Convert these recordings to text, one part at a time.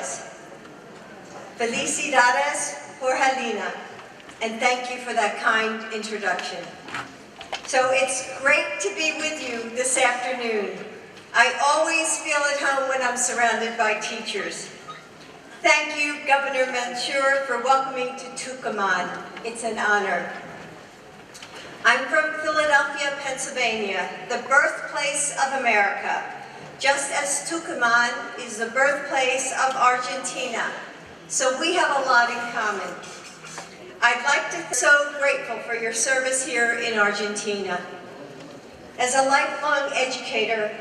tardes. Felicidades por Helena. And thank you for that kind introduction. So it's great to be with you this afternoon. I always feel at home when I'm surrounded by teachers. Thank you, Governor Mansour, for welcoming to Tucumán. It's an honor. I'm from Philadelphia, Pennsylvania, the birthplace of America, just as Tucumán is the birthplace of Argentina. So we have a lot in common. I'd like to be so grateful for your service here in Argentina. As a lifelong educator,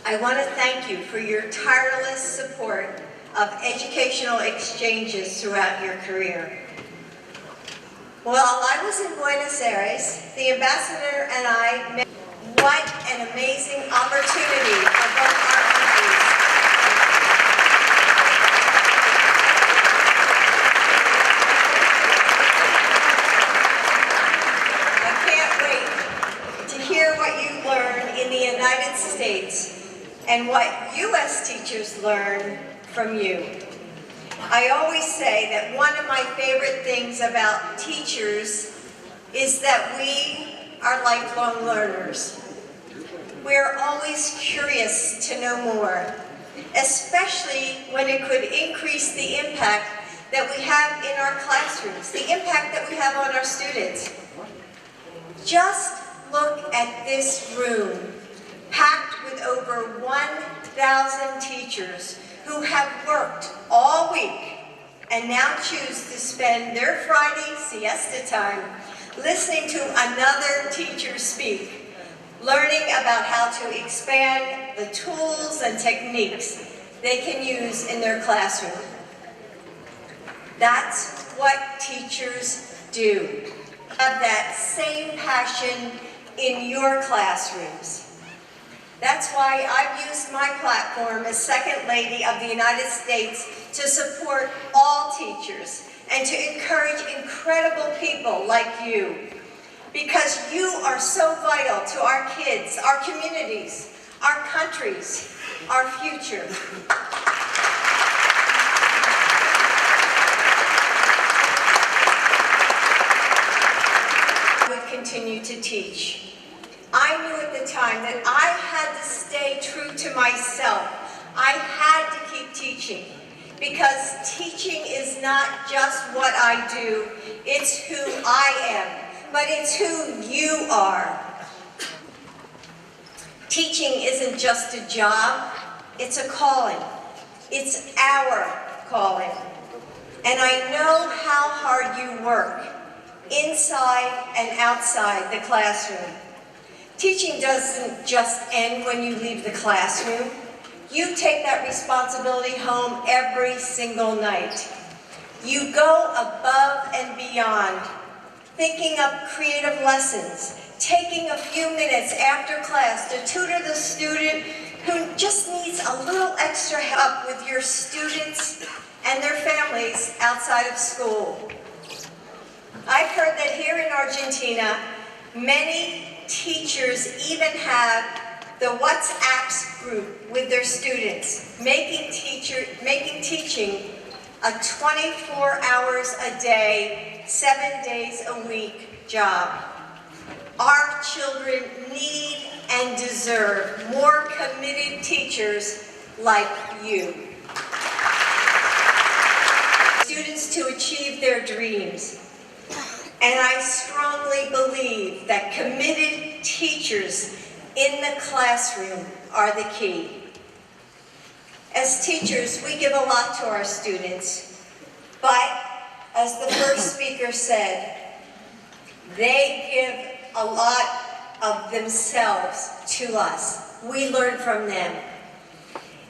I want to thank you for your tireless support of educational exchanges throughout your career. While I was in Buenos Aires, the ambassador and I met. What an amazing opportunity for both our countries. I can't wait to hear what you learn in the United States and what U.S. teachers learn from you. I always say that one of my favorite things about teachers is that we are lifelong learners. We are always curious to know more, especially when it could increase the impact that we have in our classrooms, the impact that we have on our students. Just look at this room, packed with over 1,000 teachers who have worked all week and now choose to spend their Friday siesta time listening to another teacher speak, learning about how to expand the tools and techniques they can use in their classroom. That's what teachers do. Have that same passion in your classrooms. That's why I've used my platform as Second Lady of the United States to support all teachers and to encourage incredible people like you, because you are so vital to our kids, our communities, our countries, our future. I would continue to teach. I knew at the time that I had to stay true to myself. I had to keep teaching, because teaching is not just what I do, it's who I am, but it's who you are. Teaching isn't just a job, it's a calling. It's our calling. And I know how hard you work, inside and outside the classroom. Teaching doesn't just end when you leave the classroom. You take that responsibility home every single night. You go above and beyond, thinking up creative lessons, taking a few minutes after class to tutor the student who just needs a little extra help with your students and their families outside of school. I've heard that here in Argentina, many teachers even have the WhatsApp group with their students, making teaching a 24 hours a day, 7 days a week job. Our children need and deserve more committed teachers like you. Students to achieve their dreams. And I strongly believe that committed teachers in the classroom are the key. As teachers, we give a lot to our students, but as the first speaker said, they give a lot of themselves to us. We learn from them.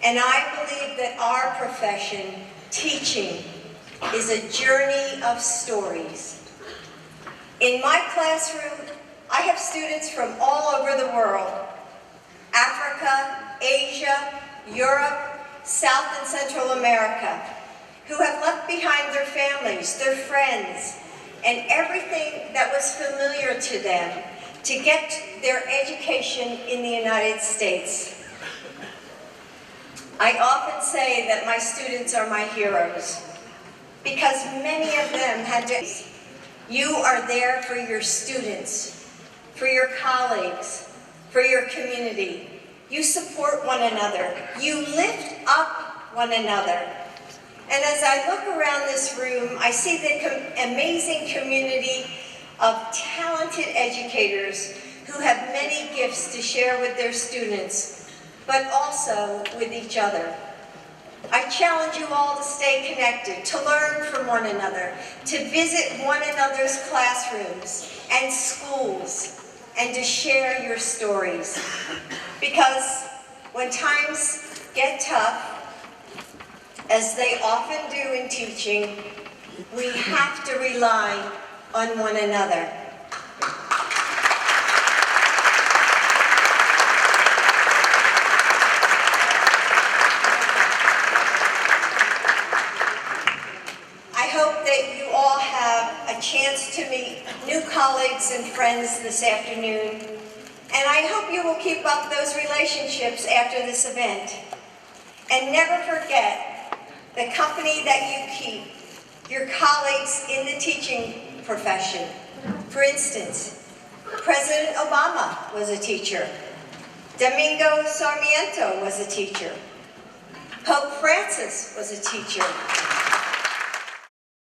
And I believe that our profession, teaching, is a journey of stories. In my classroom, I have students from all over the world: Africa, Asia, Europe, South and Central America, who have left behind their families, their friends, and everything that was familiar to them to get their education in the United States. I often say that my students are my heroes because many of them had to. You are there for your students, for your colleagues, for your community. You support one another. You lift up one another. And as I look around this room, I see the amazing community of talented educators who have many gifts to share with their students, but also with each other. I challenge you all to stay connected, to learn from one another, to visit one another's classrooms and schools, and to share your stories. Because when times get tough, as they often do in teaching, we have to rely on one another. I hope that you all have a chance to meet new colleagues and friends this afternoon, and I hope you will keep up those relationships after this event. And never forget the company that you keep, your colleagues in the teaching profession. For instance, President Obama was a teacher. Domingo Sarmiento was a teacher. Pope Francis was a teacher.